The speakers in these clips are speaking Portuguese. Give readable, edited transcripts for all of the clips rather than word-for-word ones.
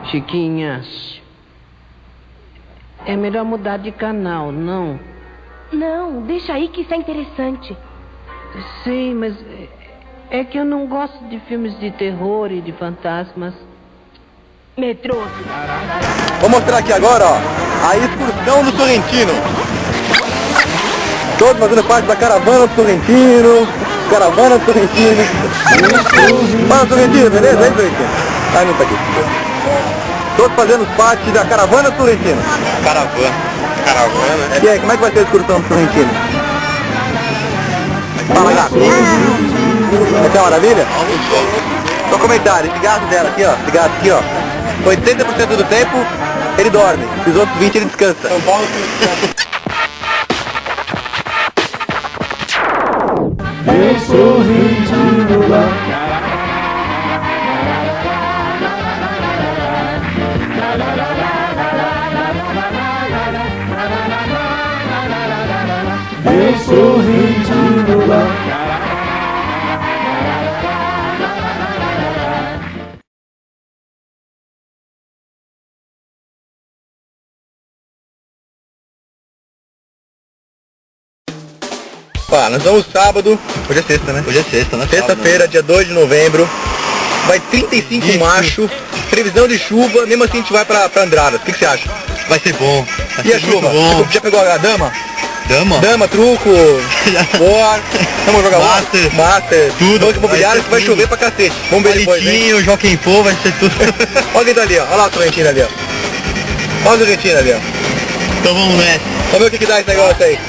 Chiquinha, é melhor mudar de canal, não? Não, deixa aí que isso é interessante. Sim, mas é que eu não gosto de filmes de terror e de fantasmas. Medroso. Vou mostrar aqui agora, ó, a excursão do Sorrentino. Todos fazendo parte da caravana do Sorrentino. Caravana do Sorrentino. Fala, Sorrentino, beleza? Aí, Sorrentino. Ah, não tá aqui. Todos fazendo parte da caravana do Sorrentino. Caravana. E aí, como é que vai ser a excursão do Sorrentino? Fala, gato. Vai ser uma maravilha? Só comentário, esse gato dela aqui, ó. Esse gato aqui, ó. 80% do tempo ele dorme. Os outros 20% ele descansa. São Paulo Eu sou Sorrentino lá. Eu sou Sorrentino lá. Nós vamos sábado, hoje é sexta, né? Hoje é sexta, né? Sexta-feira, dia 2 de novembro, vai 35 macho, previsão de chuva, mesmo assim a gente vai pra Andradas, o que você acha? Vai ser bom. E a chuva? Bom. Já pegou a dama? Dama? Dama, truco, war, vamos jogar Master, tudo. Banco imobiliário que vai chover pra cacete. Vamos ver depois, hein? O Joaquim Pô, vai ser tudo. Olha quem tá ali, ó. Olha lá o Sorrentino ali, ó. Olha o Sorrentino ali, ó. Então vamos nessa. Vamos ver o que dá esse negócio aí.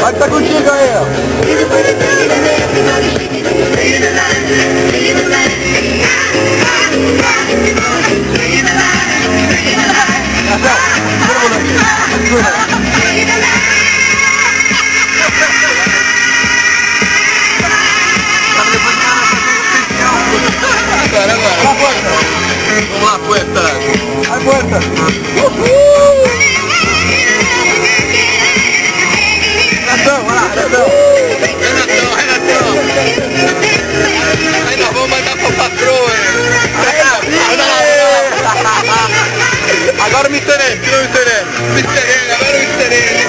Vai que tá contigo aí, ó. Vamos lá, poeta. Vai, poeta. Uhul! Renatão, olha lá, Renatão. Renatão. Ainda vamos mandar pra patroa, Agora me serene, tira me serene, agora me serene.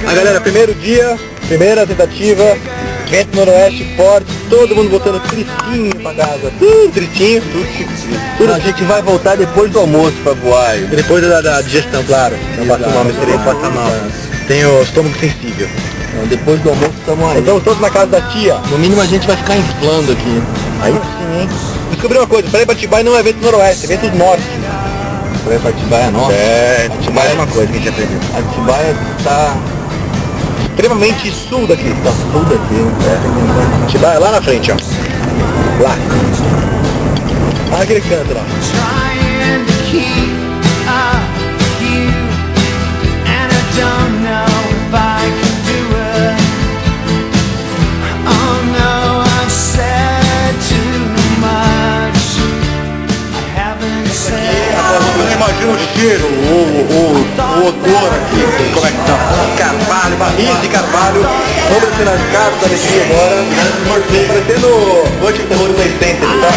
A galera, primeiro dia, primeira tentativa, vento noroeste forte, todo mundo voltando tristinho pra casa, tudo tristinho, tudo. A gente vai voltar depois do almoço pra voar, depois da digestão, claro, não passa mal, não passa mal, tem o estômago sensível. Então, depois do almoço estamos aí. Então todos na casa da tia, no mínimo a gente vai ficar inflando aqui. Aí sim, hein? Descobri uma coisa, Praia Atibaia não é vento noroeste, é vento norte. Praia Atibaia é norte? É, Atibaia é uma coisa que a gente aprendeu. Atibaia tá extremamente sul daqui. Tá sul daqui. Atibaia lá na frente, ó. Lá. Olha aquele canto lá. cheiro, o odor aqui. Como é que tá? Carvalho, barris de carvalho. Vamos descer nas casas da alegria agora. Parecendo Noite de Terror do Play Center, tá?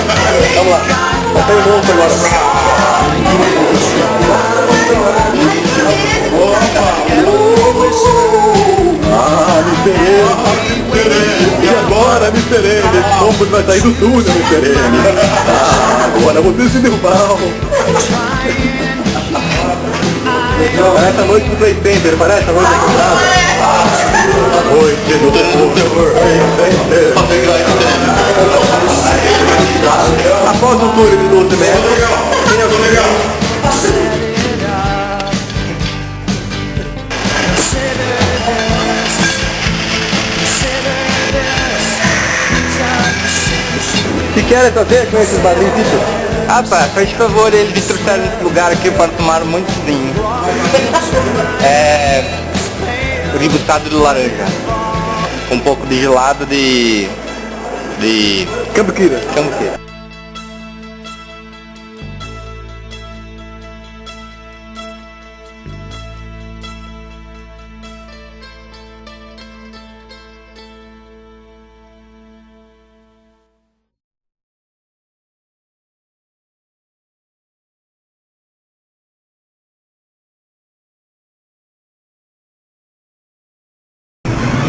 Vamos lá. Vai sair um monstro agora. Mr. M. E agora, Mr. M? Esse monstro vai sair do túnel, Mr. M. Agora você se deu mal. Parece a noite do Play Center, parece a noite da casa. Noite do terror. Após um túnel de 12 metros, quem é o legal? Se querem saber com esses barris, isso? Rapaz, faz favor, eles me trouxeram nesse lugar aqui para tomar muito vinho. Ribustado de laranja. Um pouco de gelado de Cambuquira. cambuquira.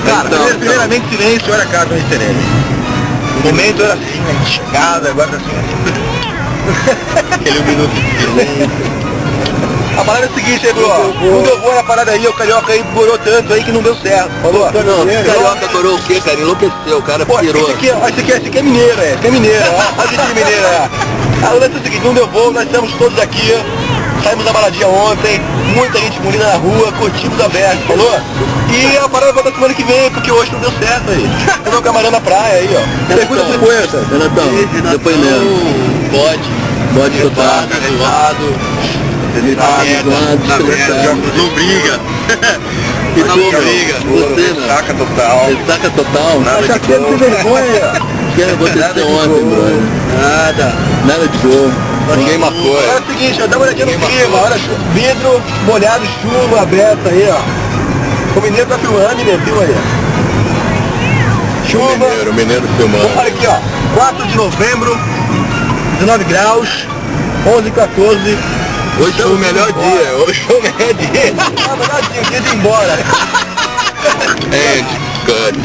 Cara, primeiramente silêncio, olha a casa do Mr. M. No momento era assim, a gente chegada, agora tá assim. Aquele minuto de silêncio. A parada é o seguinte aí, bro. Quando eu vou na parada aí, o carioca aí gorou tanto aí que não deu certo. Falou? Não, carioca gorou o quê, cara? Enlouqueceu, o cara Pô, pirou. esse aqui é mineiro, Esse é mineiro, ó. Olha esse mineiro, A lance é o seguinte, não deu voo, nós estamos todos aqui. Saímos da baladinha ontem, muita gente bonita na rua, curtimos a festa, falou? E a parada vai da semana que vem, porque hoje não deu certo aí. Eu vou camarão na praia aí, ó. Pergunta 50. Renatão, depoimento. Pode chutar, Resultado. Não briga. Não briga. Você, saca total. Saca total. Nada de bom. Vergonha. Que aconteceu ontem, brother? Nada de bom. Ninguém marcou. É o seguinte, ó, dá uma olhadinha no clima, olha, vidro molhado, chuva aberta aí, ó. O mineiro tá filmando, mineiro, filma aí. Chuva. O mineiro filmando. Olha aqui, ó, 4 de novembro, 19 graus, 11 e 14. Hoje foi o melhor dia, hoje foi o melhor dia. Ah, melhor dia, o dia de ir embora. And good.